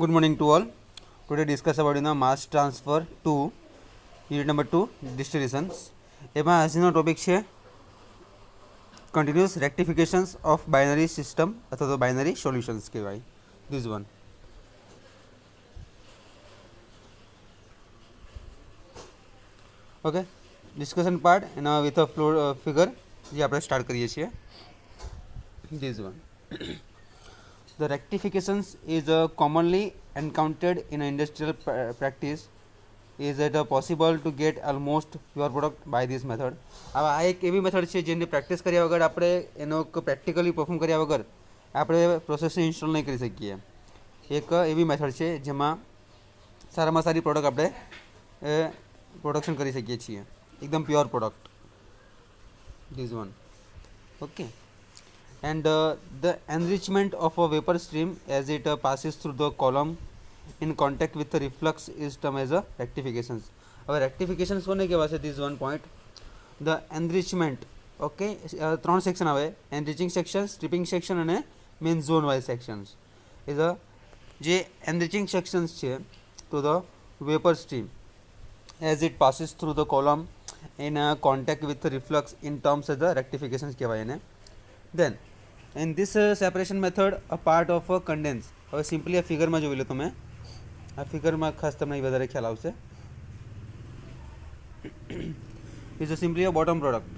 Good morning to all. Today discuss about mass transfer to unit number 2 distributions. એમાં આજનો topic છે continuous રેક્ટિફિકેશન્સ of binary system અથવા તો binary solutions કહેવાય. This one. Okay, discussion part એના with a floor figure જે આપણે start કરીએ છીએ. This one. The rectifications is commonly encountered in industrial practice. Is it possible to get almost pure product by this method? હવે આ એક એવી method છે જેની પ્રેક્ટિસ કર્યા વગર આપણે એનો પ્રેક્ટિકલી પરફોર્મ કર્યા વગર આપણે પ્રોસેસને ઇન્સ્ટોલ નહીં કરી શકીએ. એક એવી મેથડ છે જેમાં સારામાં સારી પ્રોડક્ટ આપણે પ્રોડક્શન કરી શકીએ છીએ, એકદમ pure product. This one. Okay. And the enrichment of a vapor stream as it passes through the column in contact with the reflux is termed as a rectifications. હવે રેક્ટિફિકેશન્સ કોને કહેવાય છે? This one point. The enrichment. Okay, ત્રણ section આવે: enriching section, stripping section અને main zone wise sections. એ જે enriching sections છે તો the vapour stream as it passes through the column in contact with reflux in terms as the rectifications કહેવાય એને. Then in this separation method a part of a condense. હવે simply આ ફિગરમાં જોઈ લો તમે. આ ફિગરમાં ખાસ તમને વધારે ખ્યાલ આવશે. Is simply a bottom product.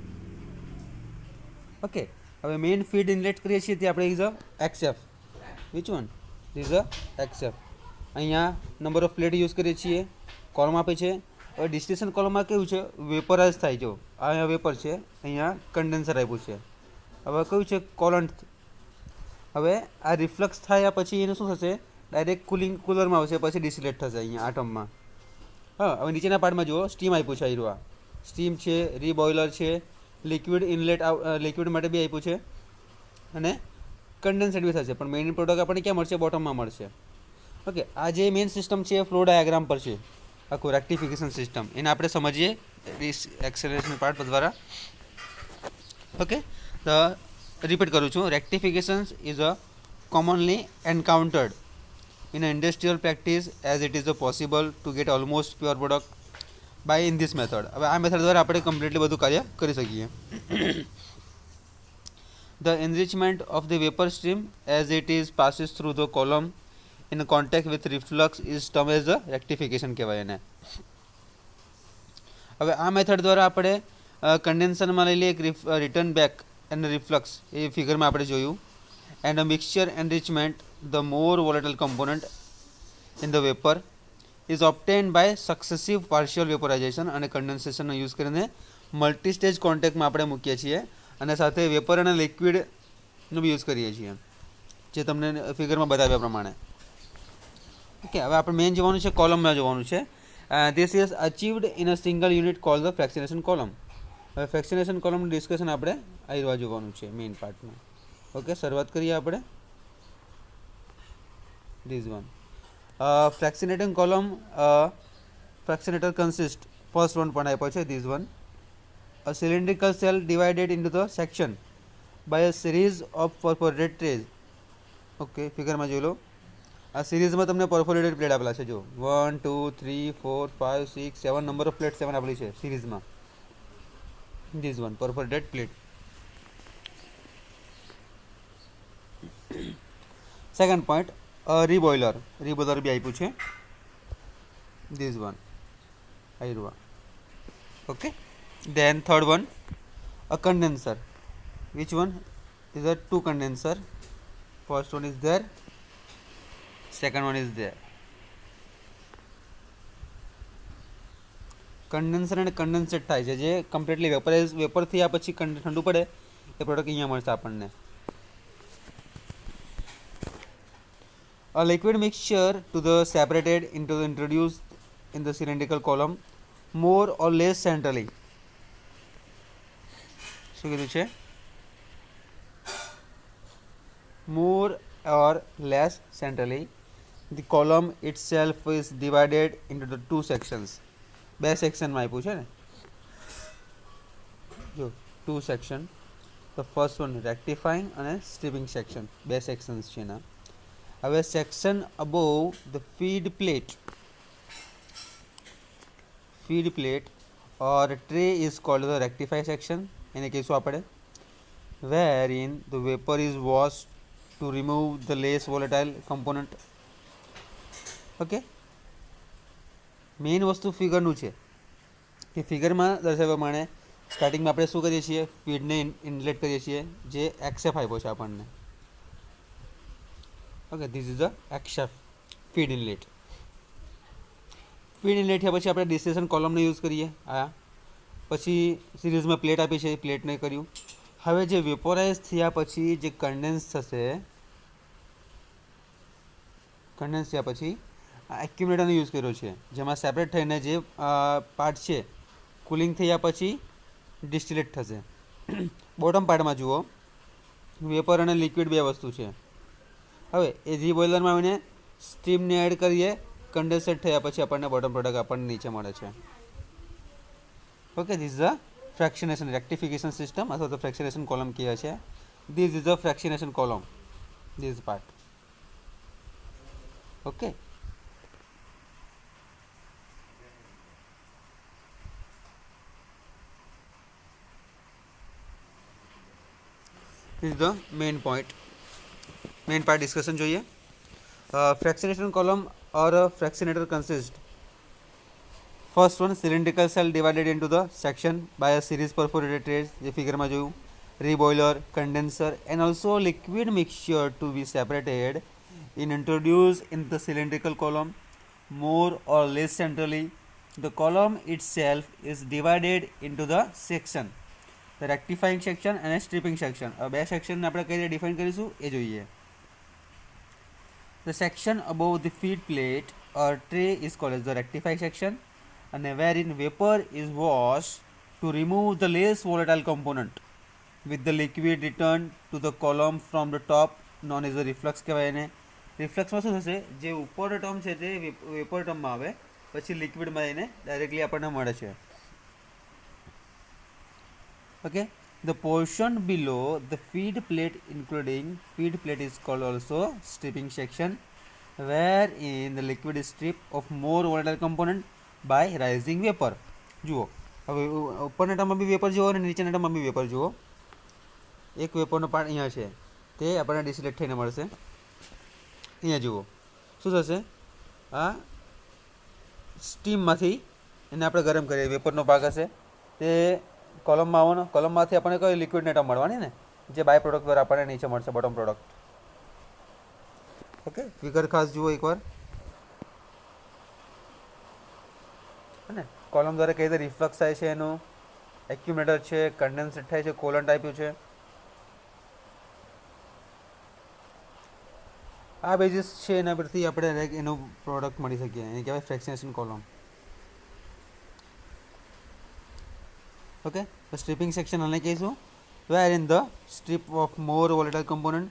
Okay, હવે મેઇન ફીડ ઇનલેટ કરીએ છીએ તે આપણે is a XF. Which one? Is a XF. અહીંયા નંબર ઓફ પ્લેટ યુઝ કરીએ છીએ, કોલમ આપે છે. હવે ડિસ્ટિલેશન કોલમમાં કેવું છે? વેપરાઇઝ થાય. જો અહીંયા વેપર છે, અહીંયા કન્ડેન્સર આપ્યું છે. હવે કયું છે? કોલન્ટ. હવે આ રિફ્લક્સ થયા પછી એનું શું થશે? ડાયરેક્ટ કુલરમાં આવશે, પછી ડિસ્ટિલેટ થશે અહીંયા આટમમાં. હા, હવે નીચેના પાર્ટમાં જુઓ, સ્ટીમ આપ્યું છે. આ સ્ટીમ છે, રીબોઇલર છે, લિક્વિડ ઇનલેટ લિક્વિડ માટે બી આપ્યું છે અને કન્ડેન્સેટ બી થશે. પણ મેઇન પ્રોડક્ટ આપણને ક્યાં મળશે? બોટમમાં મળશે. ઓકે, આ જે મેઇન સિસ્ટમ છે એ ફ્લો ડાયાગ્રામ પર છે, આખું રેક્ટિફિકેશન સિસ્ટમ. એને આપણે સમજીએ એક્સેલરેશન પાર્ટ દ્વારા. ઓકે, તો રિપીટ કરું છું. Rectifications is a commonly encountered in industrial practice as it is possible to get almost pure product by in this method. હવે આ મેથડ દ્વારા આપણે કમ્પ્લીટલી બધું કાર્ય કરી શકીએ. The enrichment of the vapour stream as it is passes through the column in contact with reflux is term as a rectification કહેવાય એને. હવે આ મેથડ દ્વારા આપણે કન્ડેન્સરમાં લઈ લઈએ એક રિટર્ન બેક એન્ડ રિફ્લક્સ. એ ફિગરમાં આપણે જોયું. And a mixture enrichment the more volatile component in the vapour is obtained by successive partial vaporisation અને કન્ડેન્સેશનનો યુઝ કરીને મલ્ટી સ્ટેજ કોન્ટેક્ટમાં આપણે મૂકીએ છીએ અને સાથે વેપર અને લિક્વિડનો બી યુઝ કરીએ છીએ, જે તમને ફિગરમાં બતાવ્યા પ્રમાણે. ઓકે, હવે આપણે મેઇન જોવાનું છે, કોલમમાં જોવાનું છે. This is achieved in a single unit call the fractionation column. હવે ફ્રેક્શનેશન કોલમનું ડિસ્કશન આપણે આ જોવાનું છે મેઇન પાર્ટમાં. ઓકે, શરૂઆત કરીએ આપણે. This one. Fractionating column fractionator consist, first one પણ આપ્યો છે. This one. A cylindrical cell divided into the section by a series of perforated trays. Okay, ફિગરમાં જોઈ લો. આ સિરીઝમાં તમને પરફોરેટેડ પ્લેટ આપેલા છે. જો 1 2 3 4 5 6 7 નંબર ઓફ પ્લેટ 7 આપેલી છે સિરીઝમાં. This one perforated plate. Second point, reboiler બી આપ્યું છે. This one આયરુઆ. Okay, then third one, a condenser. Which one? These are two condenser. First one is there, second one is there. Condenser અને condensate થાય છે, જે completely vapour થયા પછી ઠંડુ પડે એ પ્રોડક્ટ અહીંયા મળશે આપણને. A liquid mixture to the separated into the introduce in the cylindrical column more or less centrally. શું કીધું છે? More or less centrally. The column itself is divided into the two sections. બે સેક્શનમાં આપ્યું છે ને, જો two section. The first one rectifying અને સ્ટ્રીપિંગ સેક્શન, બે સેક્શન્સ છે એના. હવે section above the feed plate or tray is called the rectify section. એને કહીશું આપણે. wherein the vapor is washed to remove the less volatile component. Okay, main વસ્તુ ફિગરનું છે કે ફિગરમાં દર્શાવ્યા પ્રમાણે સ્ટાર્ટિંગમાં આપણે શું કરીએ છીએ, ફીડને ઇનલેટ કરીએ છીએ, જે એક્સએફ આપ્યો છે આપણને. Okay, this is the XF feed inlet. Feed inlet થયા પછી આપણે ડિસ્ટિલેશન કોલમને યુઝ કરીએ. આ પછી સિરીઝમાં પ્લેટ આપી છે, પ્લેટને કર્યું. હવે જે વેપોરાઇઝ થયા પછી જે કન્ડેન્સ થશે, કન્ડેન્સ થયા પછી એક્યુમ્યુલેટરનો યુઝ કર્યો છે, જેમાં સેપરેટ થઈને જે પાર્ટ છે કુલિંગ થયા પછી ડિસ્ટિલેટ થશે. બોટમ પાર્ટમાં જુઓ, વેપર અને લિક્વિડ બે વસ્તુ છે. હવે એ રીબોઇલરમાં આવીને સ્ટીમને એડ કરીએ, કન્ડેન્સેટ થયા પછી આપણને બોટમ પ્રોડક્ટ આપણને નીચે મળે છે. Okay, this is the fractionation rectification system અથવા તો ફ્રેક્શનેશન કોલમ કહે છે. This is the fractionation column, this part. Okay, this is the main part discussion જોઈએ. Fractionation column or a fractionator consists first one cylindrical cell divided into the section by a series perforated trays, જે ફિગરમાં જોયું, reboiler, condenser and also liquid mixture to be separated in introduced in the cylindrical column more or less centrally. The column itself is divided into the section, the rectifying section and a stripping section. બે section આપણે કઈ રીતે define કરીશું એ જોઈએ. The section above the feed plate or tray is called as the rectifying section, and wherein vapor is washed to remove the less volatile component with the liquid returned to the column from the top, known as the reflux કહેવાય એને. રિફ્લક્સમાં શું થશે, જે ઉપર term છે તે vapour ટર્મમાં આવે, પછી લિક્વિડમાં એને ડાયરેક્ટલી આપણને મળે છે. Okay, the portion below the feed plate including feed plate is called also stripping section, wherein the liquid is stripped of more volatile component by rising vapor. જુઓ, હવે ઉપરના ટર્મમાં બી વેપર જુઓ અને નીચેના ટર્મમાં બી વેપર જુઓ. એક વેપરનો પાર્ટ અહીંયા છે, તે આપણને ડિસ્ટિલેટ થઈને મળશે. અહીંયા જુઓ શું થશે, આ સ્ટીમમાંથી એને આપણે ગરમ કરીએ, વેપરનો ભાગ હશે તે કોલમમાં આવવાનો, કોલમમાંથી આપણને કઈ લિક્વિડ નેટમ મળવાની ને, જે બાય પ્રોડક્ટ દ્વારા આપણને નીચે મળશે, બોટમ પ્રોડક્ટ. ઓકે, ફિગર ખાસ જુઓ એકવાર. અને કોલમ દ્વારા કઈ રીતે રિફ્લક્સ થાય છે, એનું એક્યુમ્યુલેટર છે, કન્ડેન્સેટ થાય છે, કોલન્ટ આપ્યું છે. આ બેઝિસ છે, એના પરથી આપણે એનું પ્રોડક્ટ મળી શકીએ, એને કહેવાય ફ્રેક્શનેશન column. Okay, the stripping section આને કહીશું, wherein the strip of more volatile component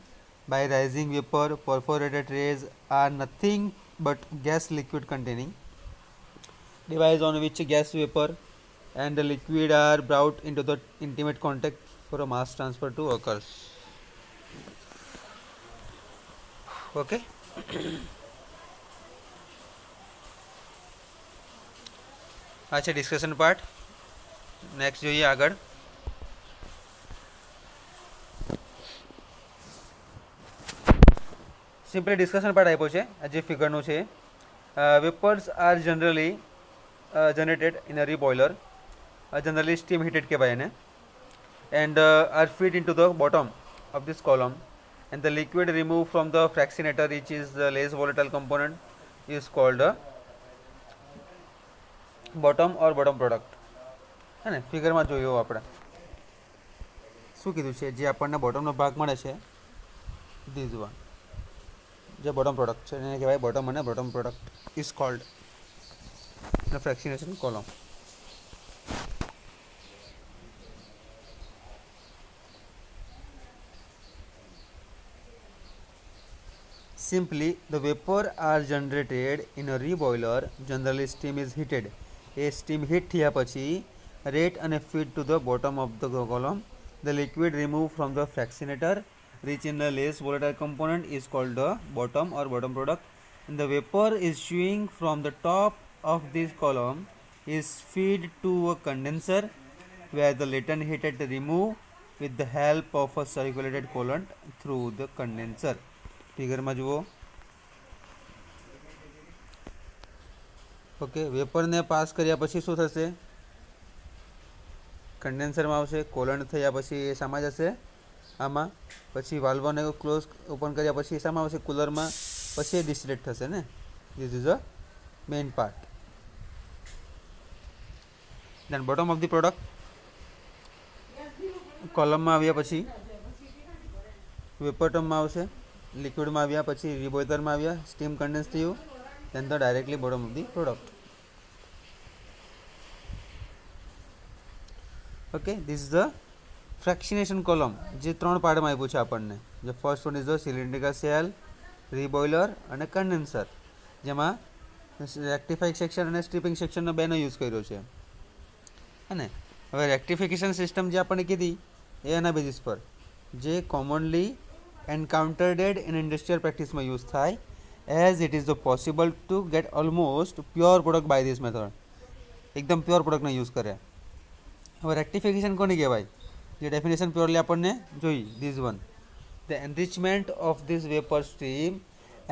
by rising vapor perforated trays are nothing but gas liquid containing device on which gas vapor and the liquid are brought into the intimate contact for a mass transfer to occurs. Okay. આ છે discussion part. Next જોઈએ આગળ. Simply discussion part આપ્યો છે, આ જે ફિગરનું છે. Vapours are generally generated in a reboiler, generally steam heated કહેવાય એને, and are feed in to the bottom of this column, and the liquid remove from the fractionator which is the less volatile component is called bottom or bottom product. હે ને, ફિગરમાં જોયું આપણે શું કીધું છે, જે આપણને બોટમનો ભાગ મળે છે, ધીઝ વન જે બોટમ પ્રોડક્ટ છે એને કહેવાય બોટમ, અને bottom product is called the fractionation column. Simply, the vapor are generated in a reboiler. Generally, steam is heated. A steam heat થયા પછી rate and feed to the bottom of the column. The liquid removed from the fractionator rich in the less volatile component is called the bottom or bottom product. And the vapor issuing from the top of this column is fed to a condenser where the latent heat is removed with the help of a circulated coolant through the condenser. Figure માં જુઓ. Okay, વેપરને pass કર્યા પછી શું થશે? કન્ડેન્સરમાં આવશે. કોલન્ટ થયા પછી એ શામાં જશે? આમાં. પછી વાલ્વને ક્લોઝ ઓપન કર્યા પછી એ શામાં આવશે? કુલરમાં. પછી એ ડિસ્ટિલેટ થશે ને. This is a main part. Then bottom of the product, કોલમમાં આવ્યા પછી વેપર ટર્મમાં આવશે, લિક્વિડમાં આવ્યા પછી રિબોઇલરમાં આવ્યા, સ્ટીમ કન્ડેન્સ થયું, then the directly bottom of the product. Okay, this is the fractionation column જે ત્રણ પાર્ટમાં આપ્યું છે આપણને. જે first one is the cylindrical cell, reboiler અને કન્ડેન્સર, જેમાં રેક્ટિફાઈંગ સેક્શન અને સ્ટ્રીપિંગ સેક્શનનો બેનો યુઝ કર્યો છે. અને હવે રેક્ટિફિકેશન સિસ્ટમ જે આપણને કીધી એ એના બેઝિસ પર જે કોમનલી એન્કાઉન્ટર્ડ ઇન ઇન્ડસ્ટ્રીયલ પ્રેક્ટિસમાં યુઝ થાય, as it is the possible to get almost pure product by this method. એકદમ પ્યોર પ્રોડક્ટને યુઝ કરે. હવે રેક્ટિફિકેશન કોને કહેવાય? જે ડેફિનેશન પ્યોરલી આપણને જોઈ, this one, the enrichment of this vapour stream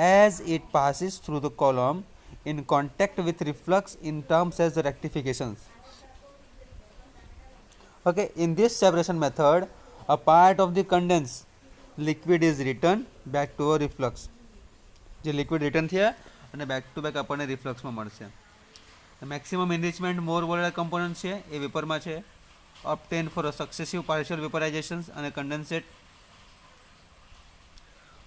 as it passes through the column in contact with reflux in terms as the rectifications. Okay, in this separation method a part of the condense liquid is return back to a reflux. જે liquid return થયા અને back to back આપણને રિફ્લક્સમાં મળશે. Maximum enrichment more volatile component છે એ વેપરમાં છે, obtain for a successive partial vaporizations and condensate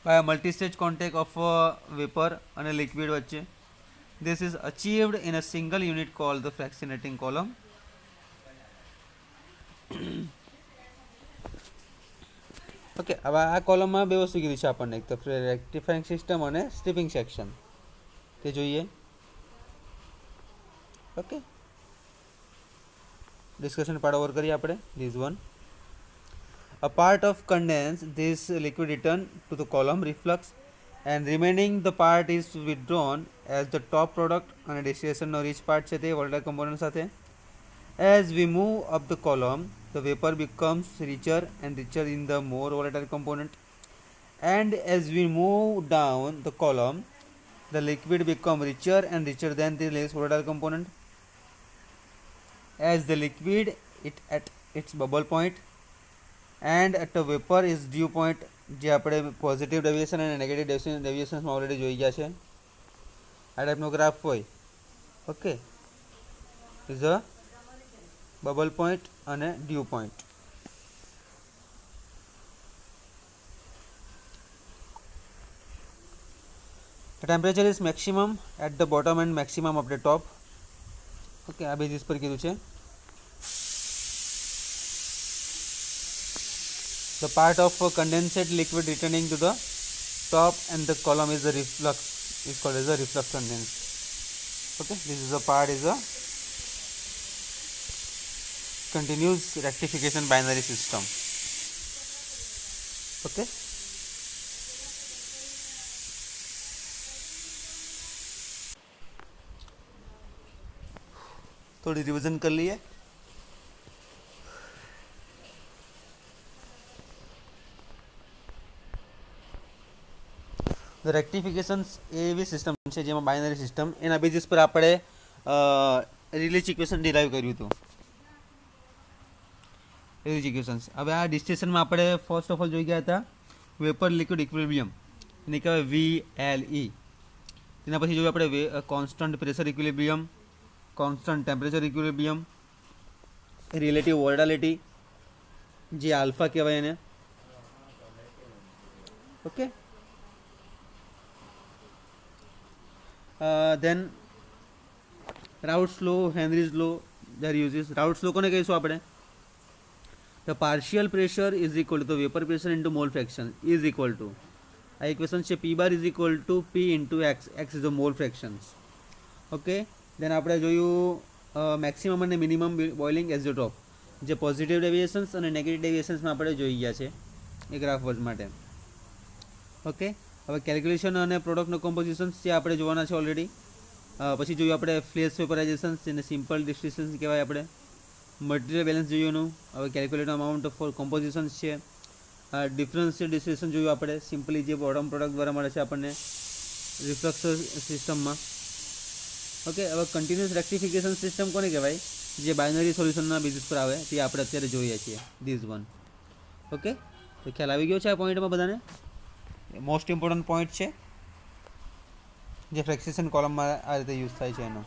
by a multi-stage contact of a vapor and a liquid વચ્ચે. This is achieved in a single unit called the fractionating column. Okay, હવે આ કોલમમાં બે વસ્તુ કીધી છે આપણને, એક તો રેક્ટિફાઈંગ સિસ્ટમ અને સ્ટ્રીપિંગ સેક્શન, તે જોઈએ. ઓકે, ડિસ્કશન પાર્ટ ઓવર કરીએ આપણે. This one, a part of condense this liquid return to the column reflux and remaining the part is withdrawn as the top product અને ડિસ્ટિલેશનનો rich part છે તે volatile component સાથે. As we move up the column, the vapor becomes richer and richer in the more volatile component, and as we move down the column, the liquid becomes richer and richer than the less volatile component. As the liquid it at its bubble point and at the vapor is dew point, જે આપણે positive deviation અને negative ડેવિએશન્સમાં already જોઈ ગયા છે. આ ટાઈપનો graph હોય. Okay, is a bubble point and a dew point. The temperature is maximum at the bottom and maximum of the top. Okay, આ basis પર કીધું છે. The part of condensate liquid returning to the top and the column is the reflux, is called as a reflux condense. Okay, this is the part is a continuous rectification binary system. Okay, थोड़ी revision कर लिए. The રેક્ટિફિકેશન્સ એ એવી system છે જેમાં binary system એના basis પર આપણે રિલીચ equation derive કર્યું હતું. રિલીચ ઇક્વેશન્સ. હવે આ ડિસ્ટિલેશનમાં આપણે ફર્સ્ટ ઓફ ઓલ જોઈ ગયા હતા વેપર લિક્વિડ ઇક્વિલિબ્રિયમ, એને કહેવાય VLE. તેના પછી જોયું આપણે constant pressure equilibrium, constant temperature equilibrium, relative volatility જે આલ્ફા કહેવાય એને. Okay, then Raoult's law, Henry's law, their uses. Raoult's law કોને કહીશું આપણે? The partial pressure is equal to the vapor pressure into mole fraction is equal to, આ equation છે P bar is equal to P into X. X is the mole fractions. Okay, then આપણે જોયું maximum અને minimum boiling એઝોટોપ, જે positive deviations અને negative ડેવિએશન્સમાં આપણે જોઈ ગયા છે એ ગ્રાફ વર્ઝ માટે. ઓકે, હવે કેલ્ક્યુલેશન અને પ્રોડક્ટનો કોમ્પોઝિશન્સ જે આપણે જોવાના છે ઓલરેડી. પછી જોયું આપણે ફ્લેશ વેપરાઇઝેશન્સ, જેને સિમ્પલ ડિસ્ટિલેશન કહેવાય. આપણે મટીરિયલ બેલેન્સ જોયું. હવે કેલ્ક્યુલેટ અમાઉન્ટ ફોર કોમ્પોઝિશન્સ છે. ડિફરન્શિયલ ડિસ્ટિલેશન જોયું આપણે, સિમ્પલી જે બોટમ પ્રોડક્ટ દ્વારા મળે છે આપણને રિફ્લક્સ સિસ્ટમમાં. ઓકે, હવે કન્ટિન્યુઅસ રેક્ટિફિકેશન સિસ્ટમ કોને કહેવાય? જે બાઇનરી સોલ્યુશનના બેઝિસ પર આવે તે આપણે અત્યારે જોઈએ છીએ. This one. ઓકે, તો ખ્યાલ આવી ગયો છે આ પોઈન્ટમાં બધાને? મોસ્ટ ઇમ્પોર્ટન્ટ પોઈન્ટ છે જે ફ્રેક્સેશન કોલમમાં આ રીતે યુઝ થાય છે એનો.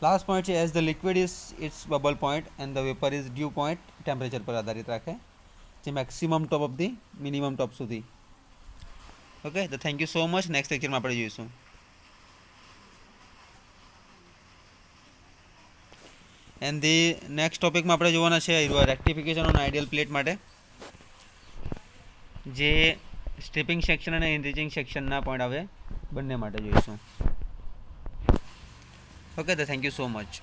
લાસ્ટ પોઈન્ટ છે as the liquid is its bubble point and the vapour is dew point, temperature પર આધારિત રાખે, જે maximum top of the minimum top સુધી. ઓકે, તો thank you so much. Next લેક્ચરમાં આપણે જોઈશું. એન્ડ ધી નેક્સ્ટ ટોપિકમાં આપણે જોવાના છે રેક્ટિફિકેશન ઓન આઈડિયલ પ્લેટ માટે, જે સ્ટ્રીપિંગ સેક્શન અને એનરિચિંગ સેક્શનના પોઈન્ટ આવે બંને માટે જોઈશું. ઓકે, તો થેન્ક યુ સો મચ.